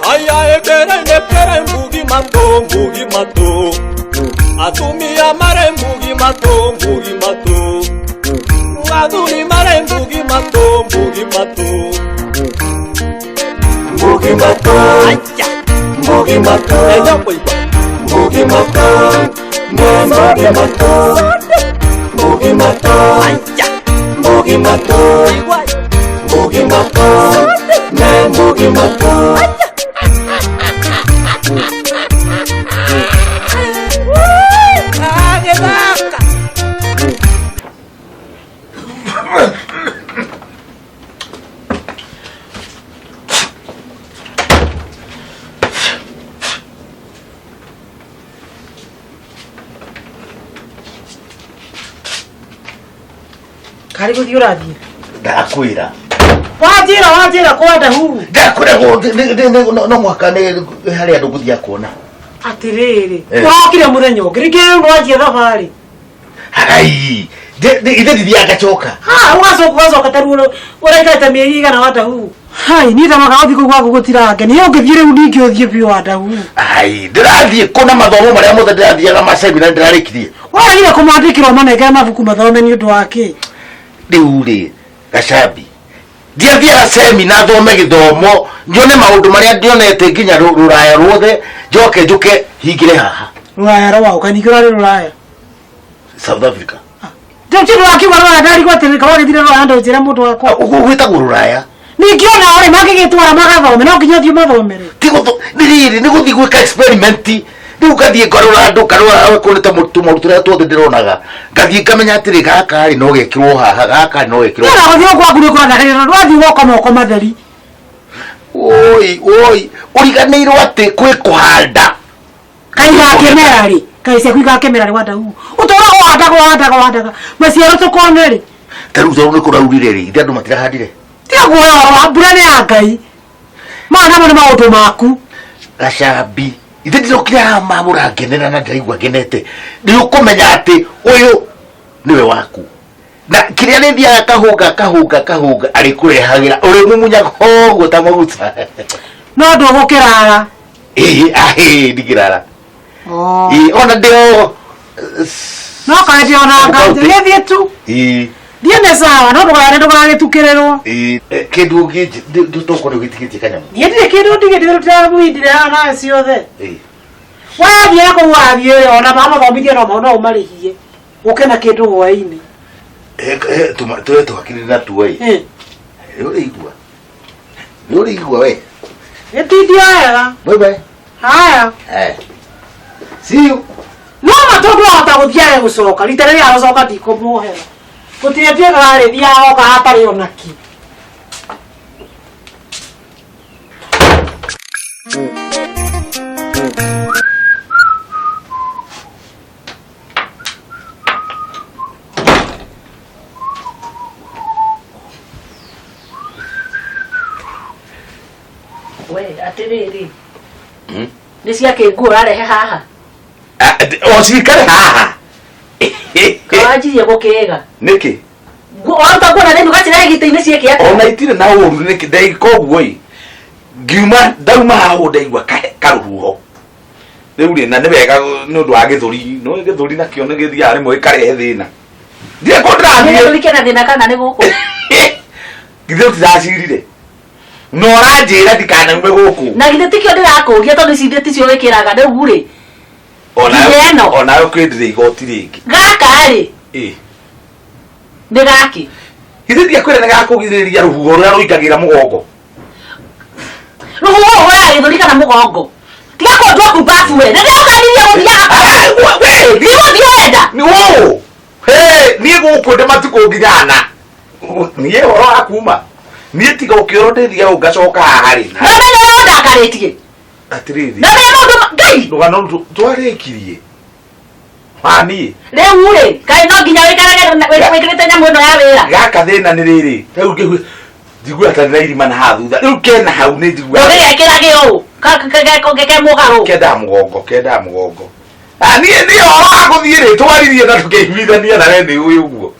haya ekere nekere mbugi mato atumia mare mbugi mato aduni mare mbugi mato aya mbugi mato ella poipa mbugi mato aya mbugi mato igual mbugi mato Karibu diuradi. Ndakwira. Wajira kwenda huu. Ndakwira no mwaka ne hari andu guthia kuona. Atiriri. Wakire muthenya ngirige wajira thabari. Hai. Ide dia gachoka. Ugacoka taruo uraita mieri igana wata huu. Hai ni tama gathi kugwa gugutiranga ni ungithire uningi uthie bi wata huu. Hai ndirathie kuna mathomo maria mothe ndirathiaga macebi na ndirarikirie. Wagire kumandikira manege mabuku mathome ni undu wake. Riuri Gacabi ndiathia semina thome githomo nyone maundu maria ndionete nginya ruraya ruothe njuke hingire haha ruraya rawa ukanikira ruraya South Africa ndio wakiwa ruraya ndari gwatirika wagithire ruraya ndo njira mundu wakwa gwitagwo ruraya ningiona ore magigitwara magathome no nginya thio mathomere tigo ndiriri niguthi gwika experiment riu gathie ngarura kunite murutura tuothe ndironaga gathie ngamenya atiri gaka ri no gekirwo haha gaka no gekirwo no gathie gwakuru kurathakirira rwathi woko moko matheri oi uriganirwo ati kwi kuhanda kaiga kemera ri kaise kwiga kemera ri wata hu utora wadaga maciaro tukone ri taru zoro ni kuraurire ri ndandu matirahandire tiga guoya mbura ni ya Ngai mana mo maundu maku Gacabi ithe ndirokira mamura ngenera na ndaigua ngenete ni ukumenya ati uyu niwe waku na kiria ni thia kahunga ari kurehagira uri mumunyaga hogo ta maguta no ndugukiraga ndigirara ona ndio no kaje ona ngaje thie tu ndiene sawa no ndugare tukirerwo kindu ngi ndutoko ni gitikitie kanyamu ndiye kindu ndigire tutabuindire ana ciothe wathie wathie ona mama thomithie no umarihie ukena kindu hwaini tukakiri na tuwai uri igua we etidia haya bye haya see you no matondo ataguthia gucoka literally arocoka ndikumuhera gutietie gari thia oka hatari onaki we atiriri nisia kingu arehe haha osikare haha kawajiye gukega niki ota gona ndu gatira gite-ini cieke ati ona itire na uru niki ndai koguo ngiuma ndauma haho ndaigua karuho riu na nibega nundu wa githuri no githuri na kio nigithia rimwe karehe thina ndire ko ndathie githuri kena thina kana ni guku githuri tiracirire no ranjira ndikana ume guku na githe tikio ndirakuria tondu cinde ticio wikiraga ndu ri ona ukwendire igoti ringi gaka ri ndigaki githe ndia kwira nigakugithiriria ruhuho ruria ruikagira mugongo ruhuho wa githuri kana mugongo tiga ko twa kubafu we ndio ukaniria uria we ni wenda ni wo ni guku ndamatuko ngigana ni ye horo akuma ni tiga ukioro ndithia ugacoka hari na ndio ndakaritie atiriri na ndio ngai ndugano twarikirie mani riu ri kai no nginya wikirite nyamu ino ya wira gaka thina ni riri riu ngigu njigua ta nairima na hathutha riu kena hau ni njigua uri ekirage u kake mugaru kenda mugongo ni horo akuthire twaririe na tukeimithania na rendi uyu guo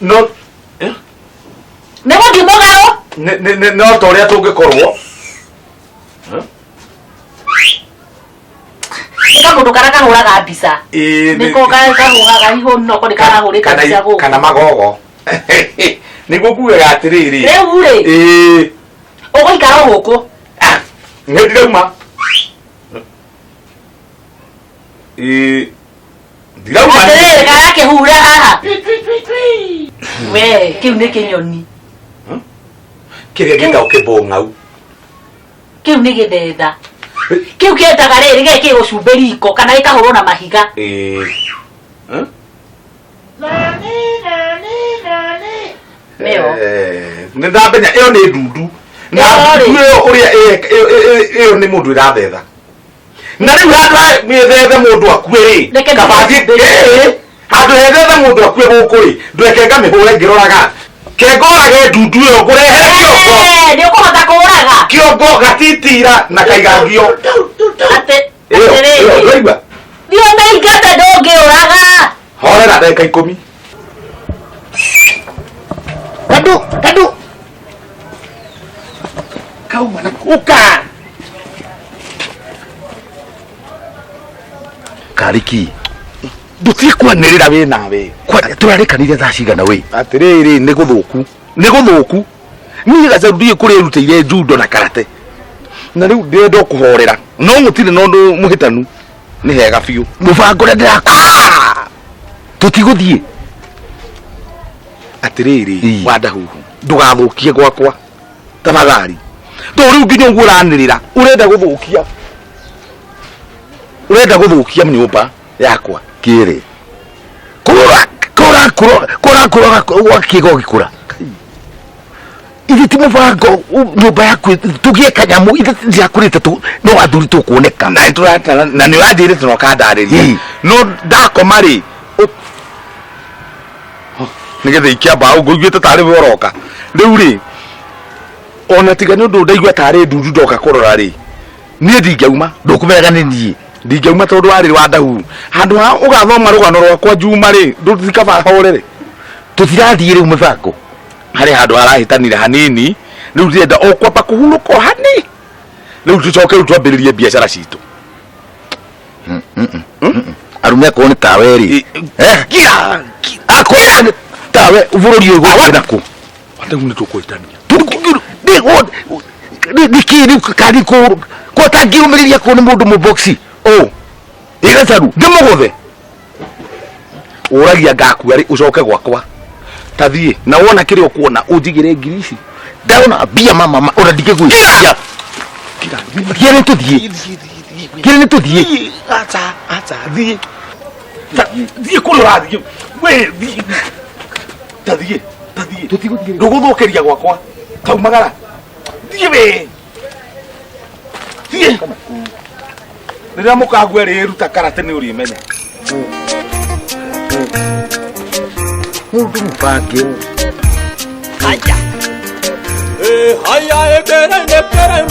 no nego ngimogaro no toria tungikorwo ika mundu karaka huraga mbica niko kahuraga iho no ko nikarahurika mbica go kana magogo niguo kuwega atiriri riu ri ugoikara guku ndiruma ndirauma atiriri karake hura haha we kiu ni kinyoni kiria gitao kibong'au kiu ni githetha kiu kietaga riri geki gucumbiri iko kana ikahurwo na mahiga Meo. Nindamenya iyo ni ndundu na iyo uria iyo ni mundu irathetha na riu handu mithethe mundu akue ri kabathi handu hethethe mundu akue guku ri ndweke ngamihure ngiroraga kengorage ndundu iyo ngurehere kiongo ni ukuhota kuuraga kiongo gatitira na kaigagio ate ndwaigua ndio ndaingate ndungiuraga horera ndagika 10 Kadu kau mana uka Kariki ndutikwanirira we nawe turarikanire thaa cigana we atiriri ni guthuku ni gaca ndie kuri rutire judo na karate na riu ndendo kuhorera no mutire no ndu muhitanu ni hega biu mubango ndira tutiguthie atiriri wanda huhu ndugathukie gwakwa tafadhali to riu nginya nguranirira urenda guthukia nyumba yakwa kire kura wakigo gikura ithiti mubango nyumba yaku tugie kanyamu ithiti ndiakurite tu no athuri tukuoneka na turata na ni wathire tuno kandariria no ndakoma ri nigethe ikiamba ngũiguĩte tarĩ we ũroka rĩu rĩ ona tiga nĩ ũndũ ndaigua tarĩ ndundu ndoka kũrora rĩ niĩ ndingiauma ndũkũmenya nĩ niĩ ndingiauma tondũ warĩ wa ndau handũ ha ũgathoma rũgano rwakwa Juma rĩ ndũtikaba horere tũtirathiĩ rĩu mũbango harĩ handũ harahĩtanire hanini rĩu ndĩrenda o kwamba kũhurũka hani rĩu tũcoke rĩu twambĩrĩrie biacara citũ arume akorwo nĩ tawe rĩ akorwo tawe bũrũri ũyũ gwĩna kũ rĩu nĩ tũkũhĩtania nĩkĩ kandi ko tangĩrũmĩrĩria kũ nĩ mũndũ mũboxi igacaru ndĩmũgũthe ũragia ngakua rĩ ũcoke gwakwa tathiĩ na wona kĩrĩa ũkuona ũnjigĩre ngiri ici ndona mbia mama ona ndingĩgwĩcia kĩrĩa nĩtũthiĩ acha thiĩ kũrĩa ũrathiĩ we tathiĩ ndũgũthũkĩria gwakwa kaumagara thiĩ we thiĩ rĩrĩa mũkagua rĩruta karate nĩ ũrĩmenya mũndũ mũbange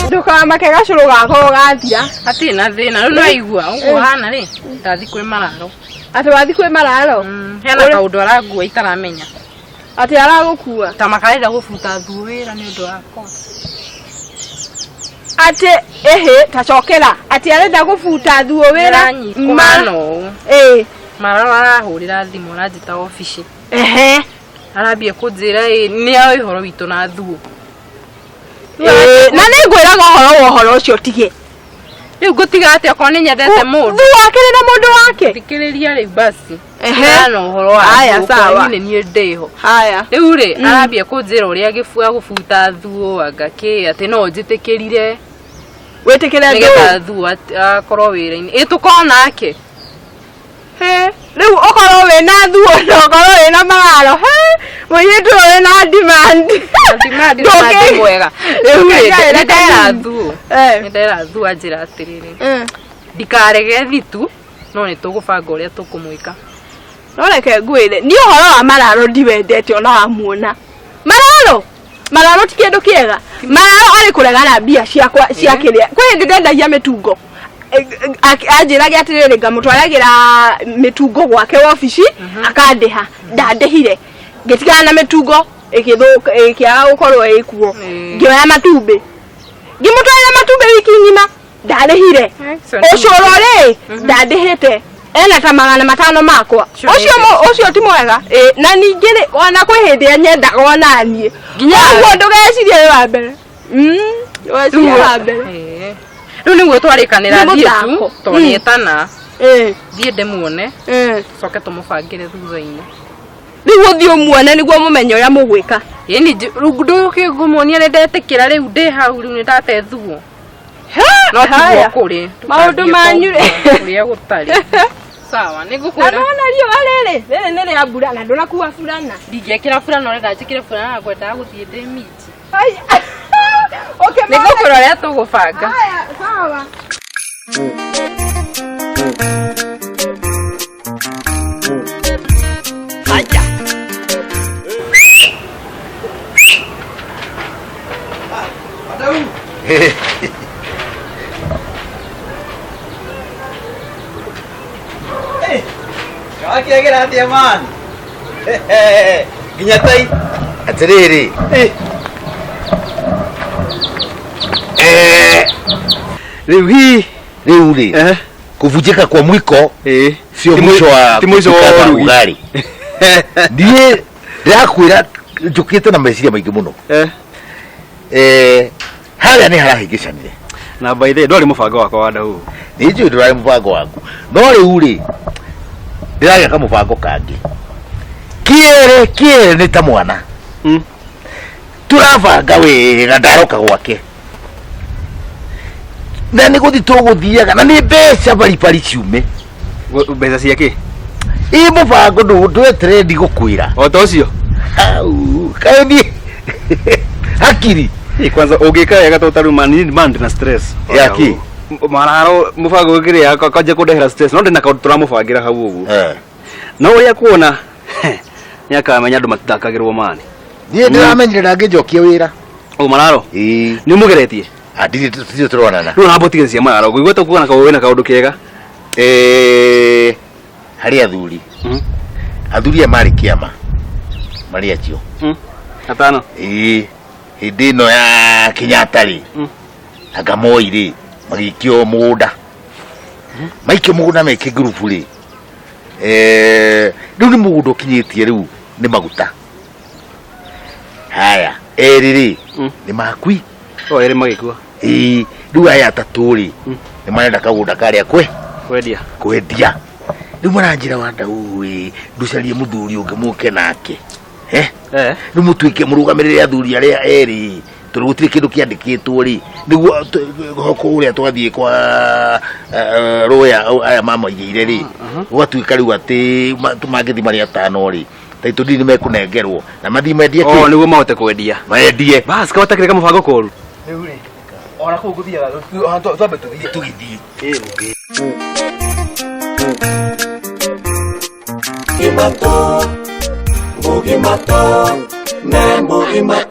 ndukamake gacũrũ gako gathia hatirĩ na thĩna rĩu nĩwaigua ũguo hana rĩ ndathi kwĩ mararo atĩ wathi kwĩ mararo hena kaũndũ arangua itaramenya atĩ aragũkua ta makarenda gũbuta thuo wĩra nĩ ũndũ wakwa atĩ tacokera atĩ arenda gũbuta thuo wĩra mararo arahũrĩra thimũ aranjĩta obici arambia kũnjĩra nĩ oĩ ũhoro witũ na thuo na nĩ ngwĩraga ũhoro wa ũhoro ũcio tige rĩu ngũtiga atĩ okorwo nĩ nyendete mũndũ thuo akĩrĩ na mũndũ wake thikĩrĩria rĩu basi na ũhoro wa thuo nĩ niĩ ndĩho rĩu rĩ arambia kũnjĩra ũrĩa gũbuta thuo angakĩ atĩ no njĩtĩkĩrire wĩtĩkĩre nĩgetha thuo akorwo wĩra-inĩ tũkorwo nake rĩu ũkorwo wĩna thuo na ũkorwo wĩna mararo mũirĩtu ũyũ na demand mwega rĩu nĩndera thuo anjĩra atĩrĩrĩ ndikarege thitu no nĩ tũgũbanga ũrĩa tũkũmwĩka no reke ngwĩre niĩ ũhoro wa mararo ndiwendete ona wamuona mararo ti kĩndũ kĩega mararo arĩ kũregana mbia ciakwa cia kĩrĩa kwĩ hĩndĩ ndendagia mĩtungo anjĩrage atĩrĩrĩ ngamũtwaragĩra mĩtungo gwake wabici akandĩha ndandĩhire Getikana na metugo ekithuka ekia ukorwo ekuo. Ngioya matumbe. Ngimutwara matumbe wiki ngima. Ndarihire. Ucorore ndandihite. Ena ta 500 makwa. Ucio ti mwega. Na ningire ona kwi hindi nyenda ona nie. Nginya guo ndugecirie wa mbere. Wecirie wa mbere. Riu niguo twarikanira thie tu tonyetana. Thie ndemuone. Coke tumubangire thutha-ini. Riu thio muone niguo mumenye uria mugwika. Yeni ndu ukigumonia ni ndetikira riu ndi hau riu ni ndate thuo. No tuo kuri. Maundu manyu kuria gutari. Sawa nigukwira. Ana rio arere. Rere nere abura na ndona kuwa fulana. Ndingekira fulana ore ndachikire fulana ngwenda guthie ndi miti. Ai. Okay, nigukwira ria tugubanga. Haya, sawa. Aja. Adau. Kira atia man. Ginyatai. Atiriri. Riu ri. Kuvunjika kwa mwiko. Sio mwisho wa ugali. Ndiye ndakwira njukite na meciria maingi muno. Haria ni harahingicanire. Na by the way ndwari mubango wakwa wa Adau. Ni njui ndwari mubango waku. No riu ri. Ndiraga ka mubango kangi. Kiere ni ta mwana. Turabanga wega ndaroka gwake. Na ni guthi tuguthiaga na ni mbeca bari ciume. Mbeca ciake? Mubango ndwetere ndi gukwira. O to cio? Au, kaeni. Hakiri. Kwanza ugika wega totaru man na stress. Yaki. Mararo mubango ukiria kaje kudehera stress. No ndina kautura mubangira hau ugu. No uria kuona nyakamenya andu matithakagirwo mani. Ndiye ndiramenyerera ngijokia wira. O Mararo? Ni mugeretie. Ndiri tio turonana. No nabotigecia Mararo. Gwigweta kuona ka wina kaundu kega. Hari athuri. Athuri amari kiama. Maria cio. Atano. Hindi no ya Kinyatari. Anga Moi magikio mugunda. Maikio mugunda meke group ri. Riu ni mugundo kinyitie riu ni maguta. Haya, eriri ni makui. O eri magikua. Riu aya taturi. Ni marenda kagunda karia kwendia. Riu maranjira wa Adau nducarie muthuri ungi muke nake. Riu mutuike murugamirire athuri aria eri. Turi gutire kindu kiandikitwo ri niguo hoko uria twathie kwa roya aya mama igire ri gwatuika riu ati tumangithi mari atano ri taitu ndini mekunengerwo na mathi mendie ki niguo mahote kwendia maendie bas kawatakire kama mubango koru riu ri ona ku guthiaga twambe tugithie Gimato, Bugimato, Nembugimato.